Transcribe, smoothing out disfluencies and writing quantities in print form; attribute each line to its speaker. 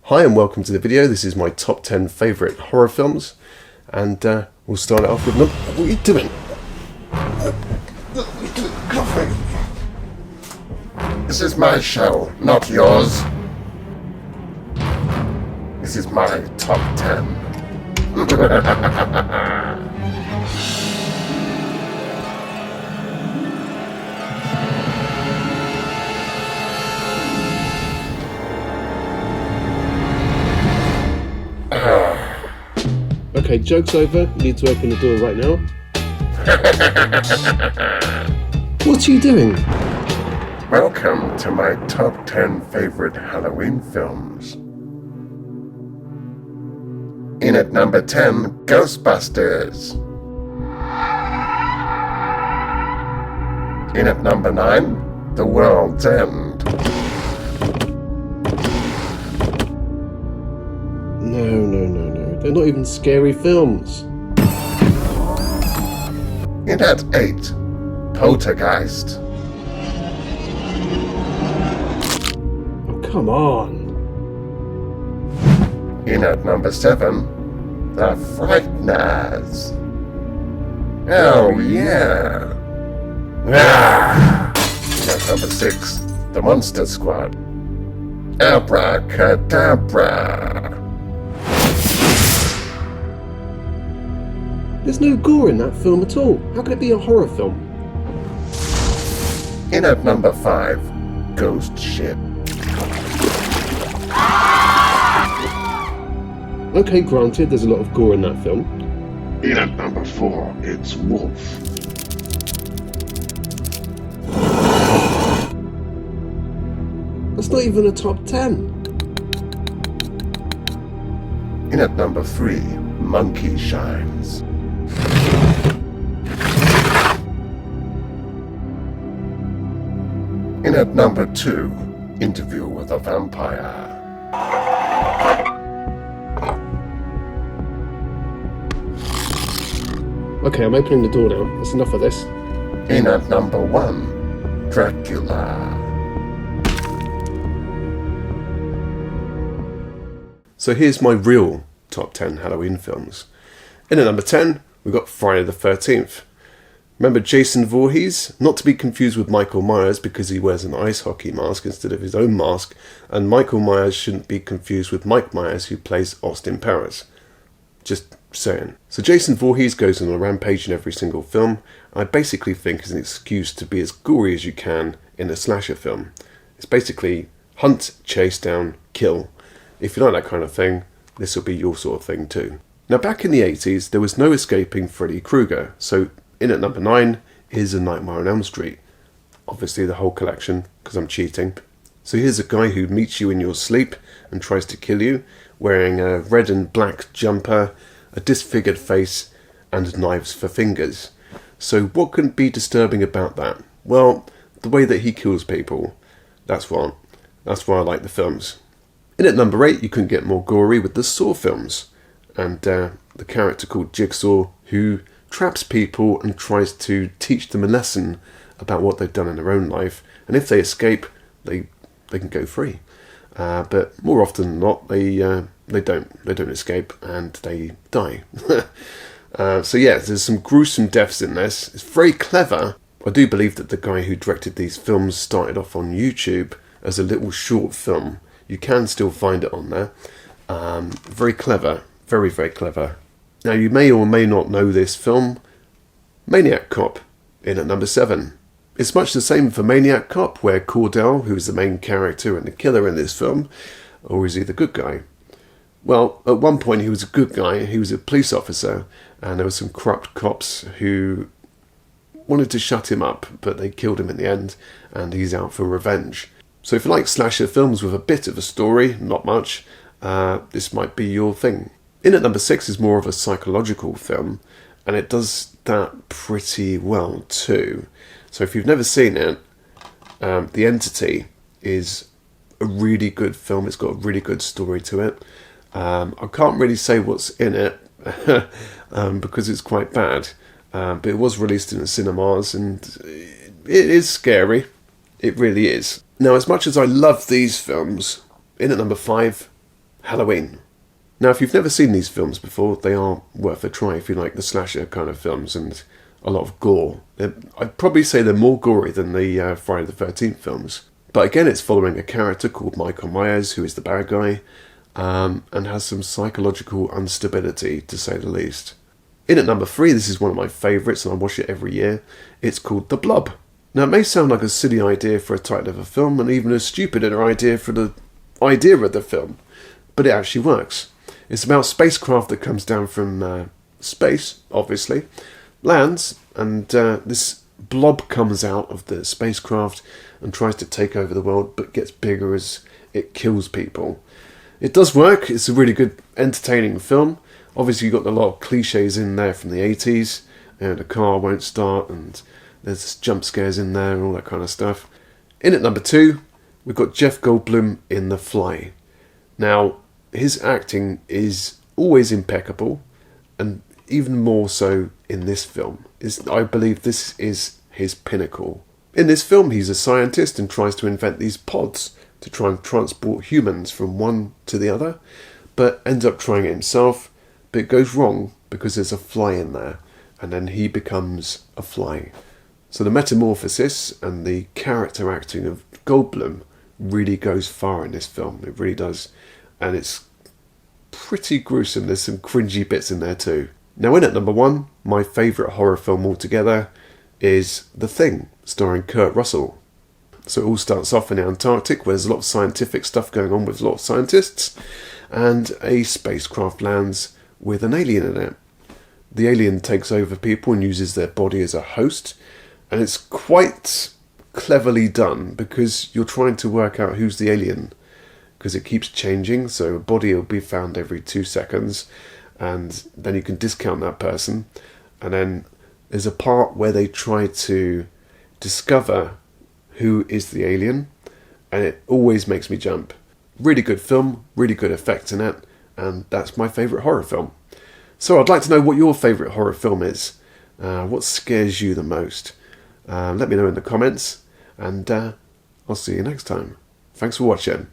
Speaker 1: Hi and welcome to the video. This is my top 10 favourite horror films, and we'll start it off with number... What are you doing?
Speaker 2: This is my show, not yours. This is my top 10.
Speaker 1: Okay, joke's over. You need to open the door right now. What are you doing?
Speaker 2: Welcome to my top 10 favorite Halloween films. In at number 10, Ghostbusters. In at number 9, The World's End.
Speaker 1: No. They're not even scary films.
Speaker 2: In at 8, Poltergeist.
Speaker 1: Oh, come on.
Speaker 2: In at number 7, The Frighteners. Oh yeah. In at number 6, The Monster Squad. Abracadabra.
Speaker 1: There's no gore in that film at all. How can it be a horror film?
Speaker 2: In at number 5, Ghost Ship.
Speaker 1: Okay, granted, there's a lot of gore in that film.
Speaker 2: In at number 4, it's Wolf.
Speaker 1: That's not even a top 10.
Speaker 2: In at number 3, Monkey Shines. In at number 2, Interview with a Vampire.
Speaker 1: Okay, I'm opening the door now. That's enough of this.
Speaker 2: In at number 1, Dracula.
Speaker 1: So here's my real top 10 Halloween films. In at number 10, we've got Friday the 13th. Remember Jason Voorhees? Not to be confused with Michael Myers because he wears an ice hockey mask instead of his own mask, and Michael Myers shouldn't be confused with Mike Myers who plays Austin Powers. Just saying. So Jason Voorhees goes on a rampage in every single film. I basically think is an excuse to be as gory as you can in a slasher film. It's basically hunt, chase down, kill. If you like that kind of thing, this will be your sort of thing too. Now back in the 80s, there was no escaping Freddy Krueger, so in at number 9 is A Nightmare on Elm Street. Obviously the whole collection, because I'm cheating. So here's a guy who meets you in your sleep and tries to kill you, wearing a red and black jumper, a disfigured face, and knives for fingers. So what can be disturbing about that? Well, the way that he kills people. That's why I like the films. In at number 8, you couldn't get more gory with the Saw films. And the character called Jigsaw, who traps people and tries to teach them a lesson about what they've done in their own life. And if they escape, they can go free. But more often than not, they don't escape and they die. So yeah, there's some gruesome deaths in this. It's very clever. I do believe that the guy who directed these films started off on YouTube as a little short film. You can still find it on there. Very clever. Very, very clever. Now you may or may not know this film. Maniac Cop, in at number 7. It's much the same for Maniac Cop, where Cordell, who is the main character and the killer in this film, or is he the good guy? Well, at one point he was a good guy. He was a police officer, and there were some corrupt cops who wanted to shut him up, but they killed him in the end, and he's out for revenge. So if you like slasher films with a bit of a story, not much, this might be your thing. In at number 6 is more of a psychological film, and it does that pretty well too. So if you've never seen it, The Entity is a really good film. It's got a really good story to it. I can't really say what's in it because it's quite bad, but it was released in the cinemas and it is scary. It really is. Now, as much as I love these films, in at number 5, Halloween. Now, if you've never seen these films before, they are worth a try if you like the slasher kind of films and a lot of gore. I'd probably say they're more gory than the Friday the 13th films. But again, it's following a character called Michael Myers, who is the bad guy, and has some psychological instability, to say the least. In at number 3, this is one of my favourites, and I watch it every year. It's called The Blob. Now, it may sound like a silly idea for a title of a film, and even a stupider idea for the idea of the film, but it actually works. It's about spacecraft that comes down from space, obviously, lands, and this blob comes out of the spacecraft and tries to take over the world, but gets bigger as it kills people. It does work. It's a really good, entertaining film. Obviously, you've got a lot of cliches in there from the 80s. The car won't start, and there's jump scares in there and all that kind of stuff. In at number 2, we've got Jeff Goldblum in The Fly. Now, his acting is always impeccable, and even more so in this film. I believe this is his pinnacle. In this film, he's a scientist and tries to invent these pods to try and transport humans from one to the other, but ends up trying it himself, but it goes wrong because there's a fly in there, and then he becomes a fly. So the metamorphosis and the character acting of Goldblum really goes far in this film. It really does. And it's pretty gruesome. There's some cringy bits in there too. Now, in at number 1, my favourite horror film altogether is The Thing, starring Kurt Russell. So it all starts off in the Antarctic, where there's a lot of scientific stuff going on with a lot of scientists, and a spacecraft lands with an alien in it. The alien takes over people and uses their body as a host, and it's quite cleverly done because you're trying to work out who's the alien, because it keeps changing. So a body will be found every 2 seconds, and then you can discount that person. And then there's a part where they try to discover who is the alien, and it always makes me jump. Really good film, really good effects in it, and that's my favourite horror film. So I'd like to know what your favourite horror film is. What scares you the most? Let me know in the comments, and I'll see you next time. Thanks for watching.